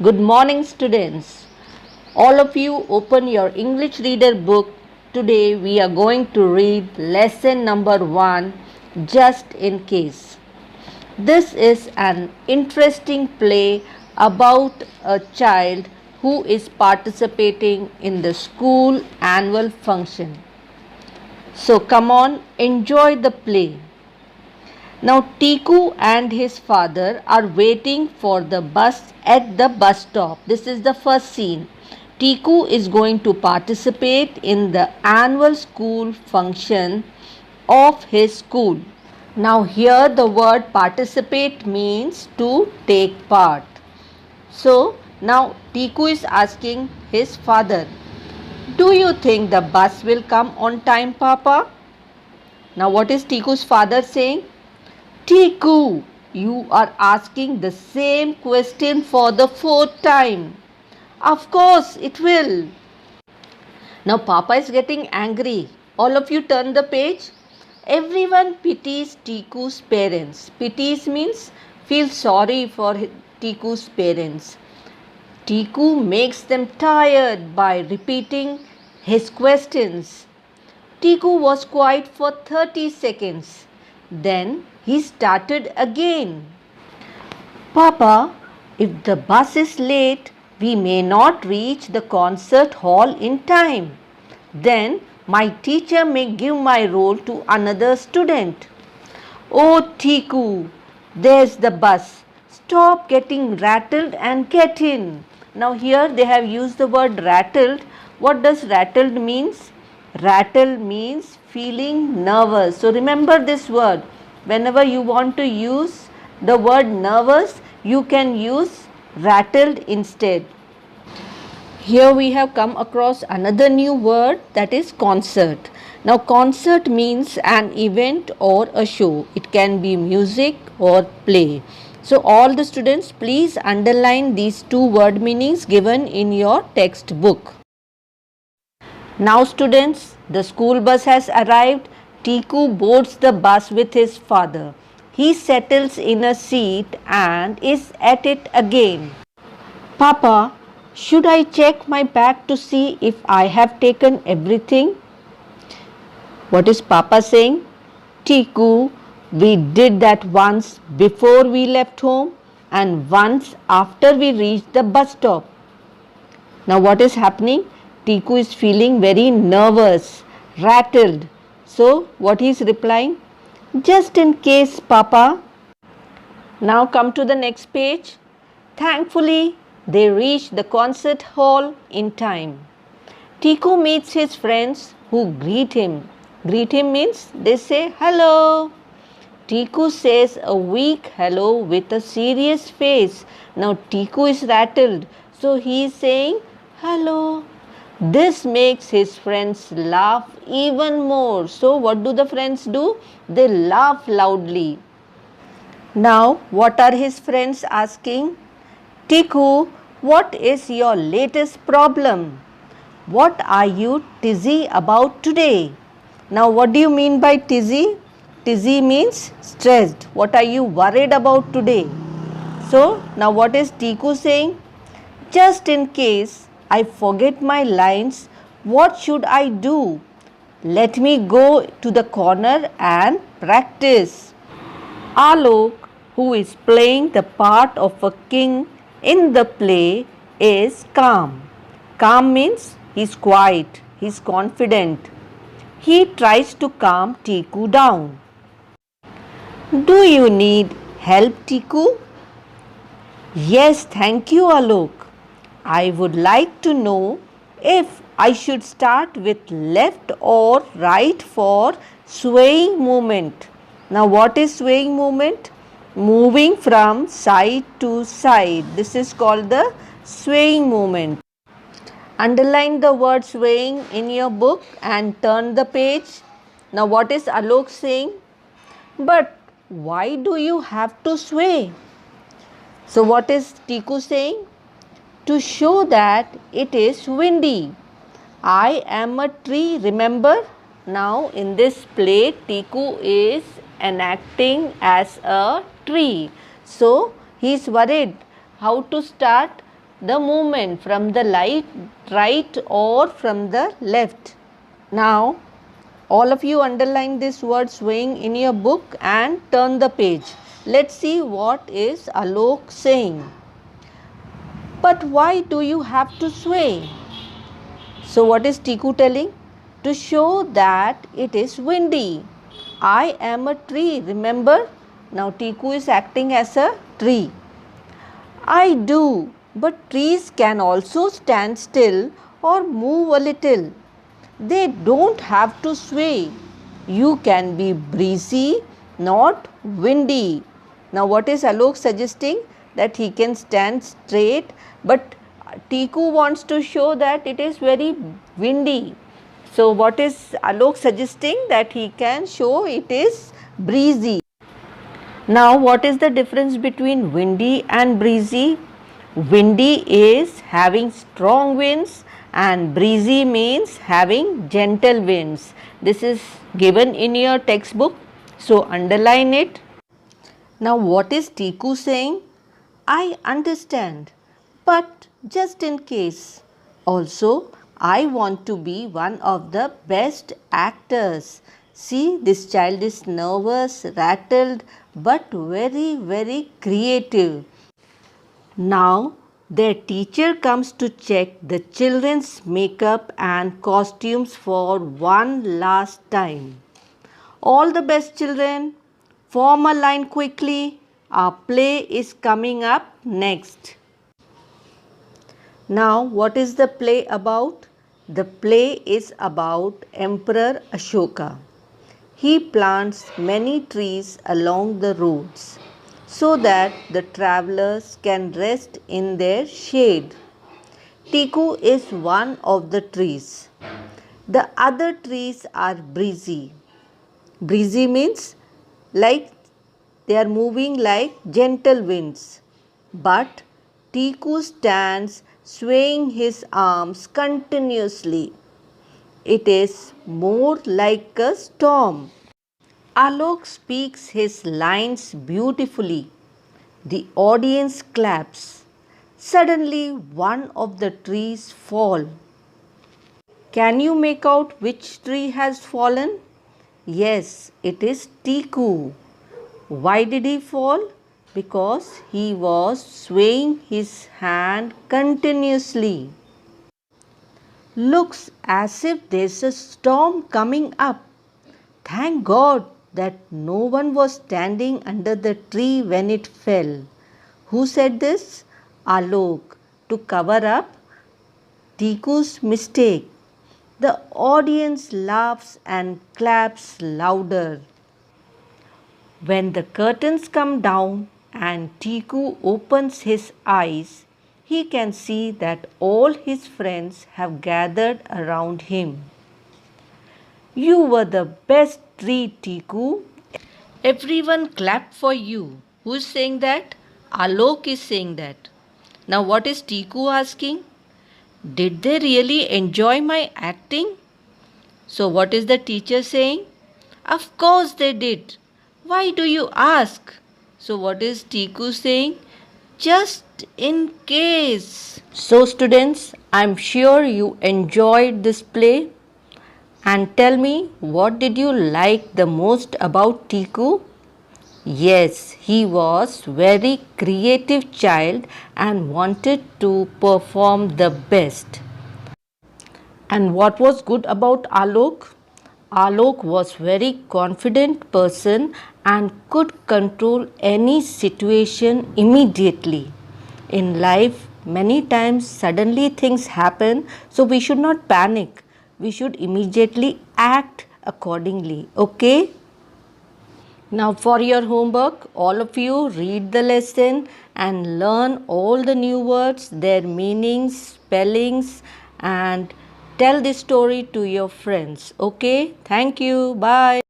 Good morning, students. All of you open your English reader book. Today we are going to read lesson number 1, just in case. This is an interesting play about a child who is participating in the school annual function. So come on, enjoy the play. Now Tiku and his father are waiting for the bus at the bus stop. This is the first scene. Tiku is going to participate in the annual school function of his school. Now here the word participate means to take part. So now Tiku is asking his father, "Do you think the bus will come on time, Papa?" Now what is Tiku's father saying? Tiku, you are asking the same question for the fourth time. Of course it will. Now Papa is getting angry. All of you turn the page. Everyone pities Tiku's parents. Pities means feel sorry for Tiku's parents. Tiku makes them tired by repeating his questions. Tiku was quiet for 30 seconds. Then he started again. Papa, if the bus is late, we may not reach the concert hall in time. Then my teacher may give my role to another student. Oh, Tiku, there's the bus. Stop getting rattled and get in. Now here they have used the word rattled. What does rattled means? Rattled means feeling nervous. So remember this word. Whenever you want to use the word nervous, you can use rattled instead. Here we have come across another new word, that is concert. Now concert means an event or a show. It can be music or play. So all the students, please underline these two word meanings given in your textbook. Now students, the school bus has arrived. Tiku boards the bus with his father. He settles in a seat and is at it again. Papa, should I check my bag to see if I have taken everything? What is Papa saying? Tiku, we did that once before we left home and once after we reached the bus stop. Now what is happening? Tiku is feeling very nervous, rattled. So what he is replying? Just in case, Papa. Now come to the next page. Thankfully, they reach the concert hall in time. Tiku meets his friends who greet him. Greet him means they say hello. Tiku says a weak hello with a serious face. Now Tiku is rattled, so he is saying hello. This makes his friends laugh even more. So what do the friends do? They laugh loudly. Now what are his friends asking? Tiku, what is your latest problem? What are you tizzy about today? Now what do you mean by tizzy? Tizzy means stressed. What are you worried about today? So now what is Tiku saying? Just in case I forget my lines, what should I do? Let me go to the corner and practice. Alok, who is playing the part of a king in the play, is calm. Calm means he's quiet, he's confident. He tries to calm Tiku down. Do you need help, Tiku? Yes, thank you, Alok. I would like to know if I should start with left or right for swaying movement. Now what is swaying movement? Moving from side to side. This is called the swaying movement. Underline the word swaying in your book and turn the page. Now what is Alok saying? But why do you have to sway? So what is Tiku saying? To show that it is windy. I am a tree, remember? Now in this play, Tiku is enacting as a tree. So he is worried how to start the movement from the right or from the left. Now, all of you underline this word swaying in your book and turn the page. Let's see what is Alok saying. But why do you have to sway? So what is Tiku telling? To show that it is windy. I am a tree, remember? Now Tiku is acting as a tree. I do, but trees can also stand still or move a little. They don't have to sway. You can be breezy, not windy. Now what is Alok suggesting? That he can stand straight, but Tiku wants to show that it is very windy. So what is Alok suggesting? That he can show it is breezy. Now what is the difference between windy and breezy? Windy is having strong winds and breezy means having gentle winds. This is given in your textbook, so underline it. Now what is Tiku saying? I understand, but just in case. Also, I want to be one of the best actors. See, this child is nervous, rattled, but very creative. Now, their teacher comes to check the children's makeup and costumes for one last time. All the best, children. Form a line quickly. Our play is coming up next. Now, what is the play about? The play is about Emperor Ashoka. He plants many trees along the roads so that the travelers can rest in their shade. Tiku is one of the trees. The other trees are breezy. Breezy means like they are moving like gentle winds. But Tiku stands swaying his arms continuously. It is more like a storm. Alok speaks his lines beautifully. The audience claps. Suddenly, one of the trees falls. Can you make out which tree has fallen? Yes, it is Tiku. Why did he fall? Because he was swaying his hand continuously. Looks as if there's a storm coming up. Thank God that no one was standing under the tree when it fell. Who said this? Alok, to cover up Tiku's mistake. The audience laughs and claps louder. When the curtains come down and Tiku opens his eyes, he can see that all his friends have gathered around him. You were the best tree, Tiku. Everyone clapped for you. Who is saying that? Alok is saying that. Now, what is Tiku asking? Did they really enjoy my acting? So, what is the teacher saying? Of course they did. Why do you ask? So, what is Tiku saying? Just in case. So, students, I'm sure you enjoyed this play. And tell me, what did you like the most about Tiku? Yes, he was very creative child and wanted to perform the best. And what was good about Alok? Alok was very confident person and could control any situation immediately. In life, many times suddenly things happen, so we should not panic. We should immediately act accordingly. Okay? Now for your homework, all of you read the lesson and learn all the new words, their meanings, spellings, and tell this story to your friends. Okay? Thank you. Bye.